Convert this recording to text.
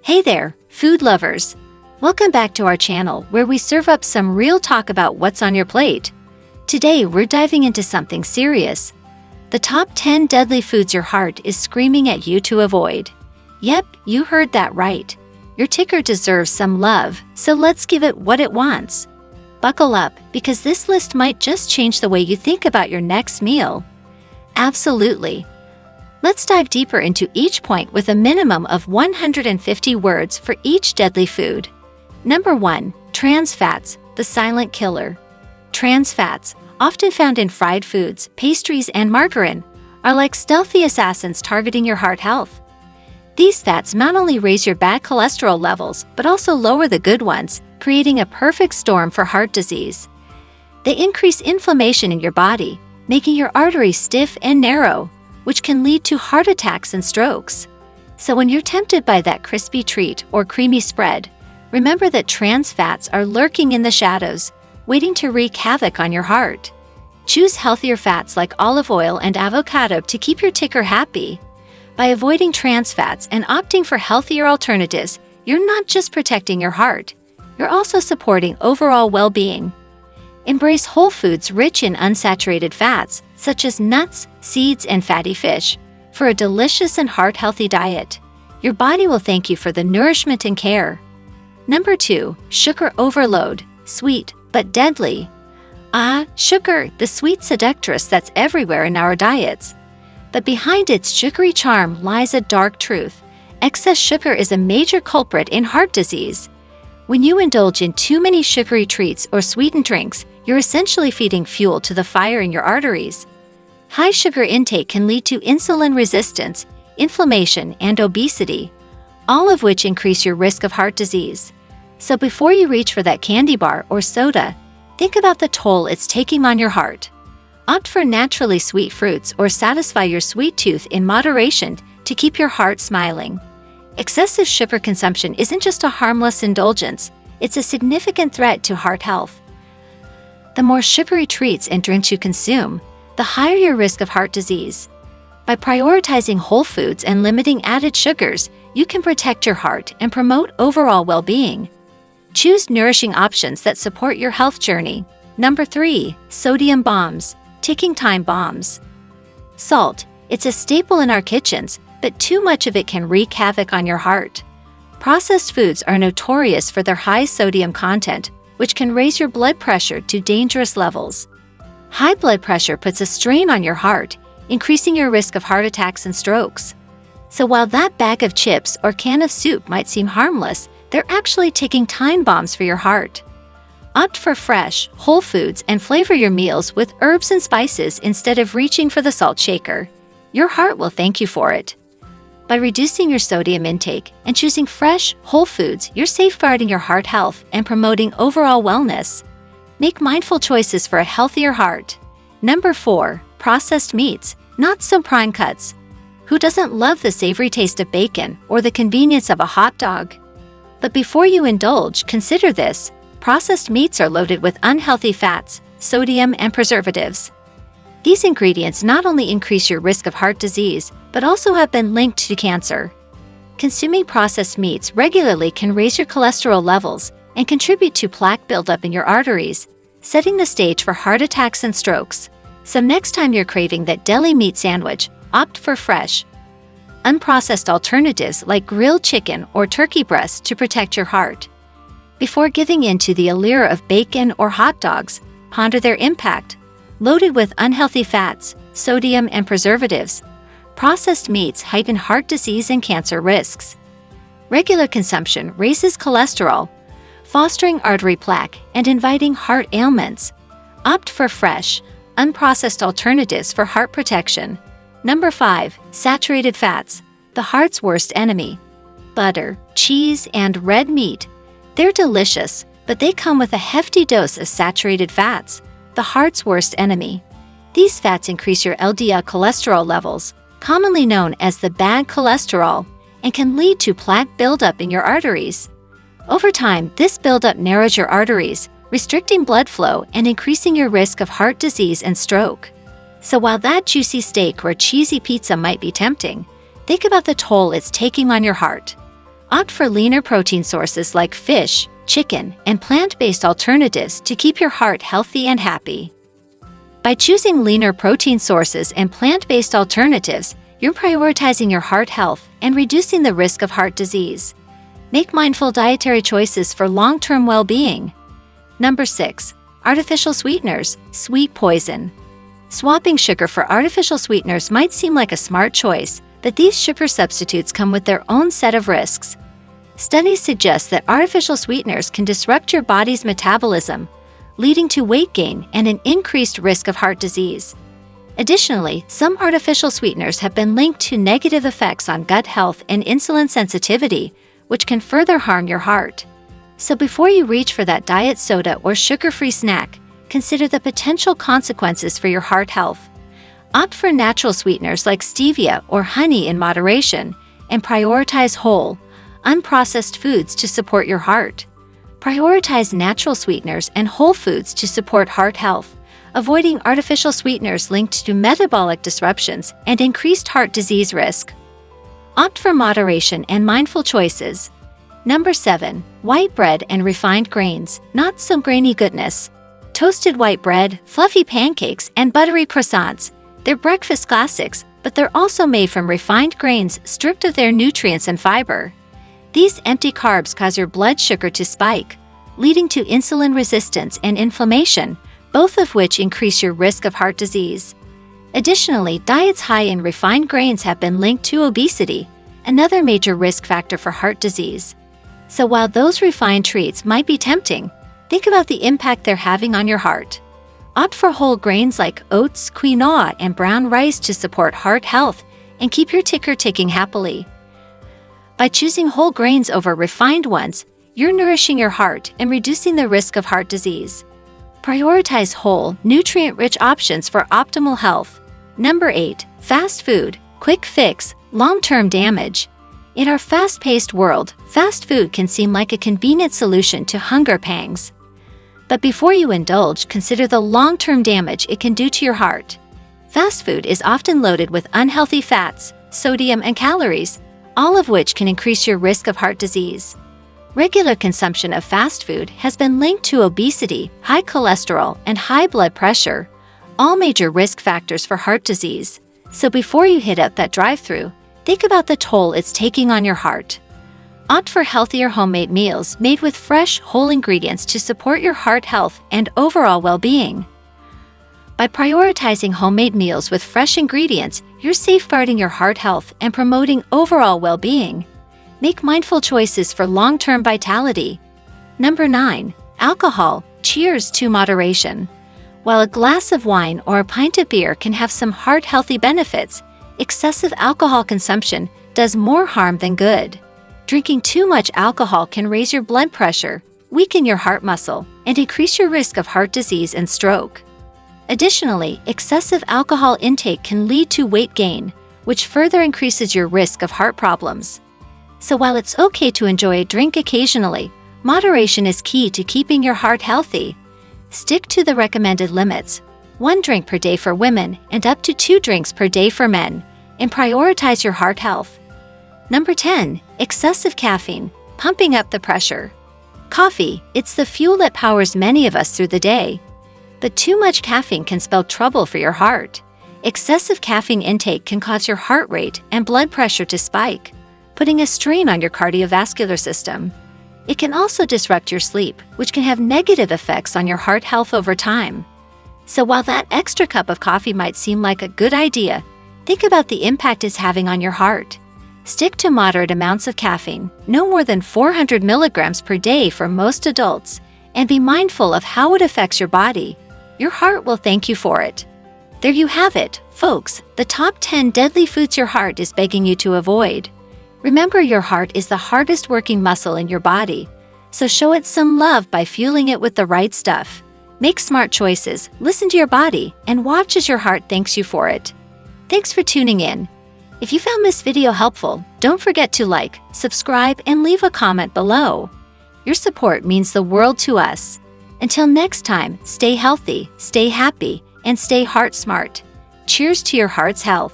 Hey there, food lovers! Welcome back to our channel where we serve up some real talk about what's on your plate. Today we're diving into something serious. The top 10 deadly foods your heart is screaming at you to avoid. Yep, you heard that right. Your ticker deserves some love, so let's give it what it wants. Buckle up, because this list might just change the way you think about your next meal. Absolutely. Let's dive deeper into each point with a minimum of 150 words for each deadly food. Number 1. Trans fats, the silent killer. Trans fats, often found in fried foods, pastries, and margarine, are like stealthy assassins targeting your heart health. These fats not only raise your bad cholesterol levels, but also lower the good ones, creating a perfect storm for heart disease. They increase inflammation in your body, making your arteries stiff and narrow, which can lead to heart attacks and strokes. So when you're tempted by that crispy treat or creamy spread, remember that trans fats are lurking in the shadows, waiting to wreak havoc on your heart. Choose healthier fats like olive oil and avocado to keep your ticker happy. By avoiding trans fats and opting for healthier alternatives, you're not just protecting your heart, you're also supporting overall well-being. Embrace whole foods rich in unsaturated fats, such as nuts, seeds, and fatty fish, for a delicious and heart-healthy diet. Your body will thank you for the nourishment and care. Number 2. Sugar overload, sweet but deadly. Sugar, the sweet seductress that's everywhere in our diets. But behind its sugary charm lies a dark truth. Excess sugar is a major culprit in heart disease. When you indulge in too many sugary treats or sweetened drinks, you're essentially feeding fuel to the fire in your arteries. High sugar intake can lead to insulin resistance, inflammation, and obesity, all of which increase your risk of heart disease. So before you reach for that candy bar or soda, think about the toll it's taking on your heart. Opt for naturally sweet fruits or satisfy your sweet tooth in moderation to keep your heart smiling. Excessive sugar consumption isn't just a harmless indulgence, it's a significant threat to heart health. The more sugary treats and drinks you consume, the higher your risk of heart disease. By prioritizing whole foods and limiting added sugars, you can protect your heart and promote overall well-being. Choose nourishing options that support your health journey. Number 3. Sodium bombs, ticking time bombs. Salt, it's a staple in our kitchens, but too much of it can wreak havoc on your heart. Processed foods are notorious for their high sodium content, which can raise your blood pressure to dangerous levels. High blood pressure puts a strain on your heart, increasing your risk of heart attacks and strokes. So while that bag of chips or can of soup might seem harmless, they're actually ticking time bombs for your heart. Opt for fresh, whole foods and flavor your meals with herbs and spices instead of reaching for the salt shaker. Your heart will thank you for it. By reducing your sodium intake and choosing fresh, whole foods, you're safeguarding your heart health and promoting overall wellness. Make mindful choices for a healthier heart. Number 4. Processed meats, not so prime cuts. Who doesn't love the savory taste of bacon or the convenience of a hot dog? But before you indulge, consider this. Processed meats are loaded with unhealthy fats, sodium, and preservatives. These ingredients not only increase your risk of heart disease, but also have been linked to cancer. Consuming processed meats regularly can raise your cholesterol levels and contribute to plaque buildup in your arteries, setting the stage for heart attacks and strokes. So next time you're craving that deli meat sandwich, opt for fresh, unprocessed alternatives like grilled chicken or turkey breast to protect your heart. Before giving in to the allure of bacon or hot dogs, ponder their impact. Loaded with unhealthy fats, sodium, and preservatives, processed meats heighten heart disease and cancer risks. Regular consumption raises cholesterol, fostering artery plaque and inviting heart ailments. Opt for fresh, unprocessed alternatives for heart protection. Number 5. Saturated fats, the heart's worst enemy. Butter, cheese, and red meat. They're delicious, but they come with a hefty dose of saturated fats, the heart's worst enemy. These fats increase your LDL cholesterol levels, commonly known as the bad cholesterol, and can lead to plaque buildup in your arteries. Over time, this buildup narrows your arteries, restricting blood flow and increasing your risk of heart disease and stroke. So while that juicy steak or cheesy pizza might be tempting, think about the toll it's taking on your heart. Opt for leaner protein sources like fish, chicken, and plant-based alternatives to keep your heart healthy and happy. By choosing leaner protein sources and plant-based alternatives, you're prioritizing your heart health and reducing the risk of heart disease. Make mindful dietary choices for long-term well-being. Number 6. Artificial sweeteners, sweet poison. Swapping sugar for artificial sweeteners might seem like a smart choice, but these sugar substitutes come with their own set of risks. Studies suggest that artificial sweeteners can disrupt your body's metabolism, leading to weight gain and an increased risk of heart disease. Additionally, some artificial sweeteners have been linked to negative effects on gut health and insulin sensitivity, which can further harm your heart. So before you reach for that diet soda or sugar-free snack, consider the potential consequences for your heart health. Opt for natural sweeteners like stevia or honey in moderation, and prioritize whole, unprocessed foods to support your heart. Prioritize natural sweeteners and whole foods to support heart health, avoiding artificial sweeteners linked to metabolic disruptions and increased heart disease risk. Opt for moderation and mindful choices. Number 7. White bread and refined grains, not so grainy goodness. Toasted white bread, fluffy pancakes, and buttery croissants. They're breakfast classics, but they're also made from refined grains stripped of their nutrients and fiber. These empty carbs cause your blood sugar to spike, leading to insulin resistance and inflammation, both of which increase your risk of heart disease. Additionally, diets high in refined grains have been linked to obesity, another major risk factor for heart disease. So while those refined treats might be tempting, think about the impact they're having on your heart. Opt for whole grains like oats, quinoa, and brown rice to support heart health and keep your ticker ticking happily. By choosing whole grains over refined ones, you're nourishing your heart and reducing the risk of heart disease. Prioritize whole, nutrient-rich options for optimal health. Number 8. Fast food, quick fix, long-term damage. In our fast-paced world, fast food can seem like a convenient solution to hunger pangs. But before you indulge, consider the long-term damage it can do to your heart. Fast food is often loaded with unhealthy fats, sodium, and calories, all of which can increase your risk of heart disease. Regular consumption of fast food has been linked to obesity, high cholesterol, and high blood pressure, all major risk factors for heart disease. So before you hit up that drive-thru, think about the toll it's taking on your heart. Opt for healthier homemade meals made with fresh, whole ingredients to support your heart health and overall well-being. By prioritizing homemade meals with fresh ingredients, you're safeguarding your heart health and promoting overall well-being. Make mindful choices for long-term vitality. Number 9. Alcohol. Cheers to moderation. While a glass of wine or a pint of beer can have some heart-healthy benefits, excessive alcohol consumption does more harm than good. Drinking too much alcohol can raise your blood pressure, weaken your heart muscle, and increase your risk of heart disease and stroke. Additionally, excessive alcohol intake can lead to weight gain, which further increases your risk of heart problems. So while it's okay to enjoy a drink occasionally, moderation is key to keeping your heart healthy. Stick to the recommended limits, 1 drink per day for women and up to 2 drinks per day for men, and prioritize your heart health. Number 10. Excessive caffeine, pumping up the pressure. Coffee, it's the fuel that powers many of us through the day. But too much caffeine can spell trouble for your heart. Excessive caffeine intake can cause your heart rate and blood pressure to spike, putting a strain on your cardiovascular system. It can also disrupt your sleep, which can have negative effects on your heart health over time. So while that extra cup of coffee might seem like a good idea, think about the impact it's having on your heart. Stick to moderate amounts of caffeine, no more than 400 milligrams per day for most adults, and be mindful of how it affects your body. Your heart will thank you for it. There you have it, folks, the top 10 deadly foods your heart is begging you to avoid. Remember, your heart is the hardest working muscle in your body, so show it some love by fueling it with the right stuff. Make smart choices, listen to your body, and watch as your heart thanks you for it. Thanks for tuning in. If you found this video helpful, don't forget to like, subscribe, and leave a comment below. Your support means the world to us. Until next time, stay healthy, stay happy, and stay heart smart. Cheers to your heart's health.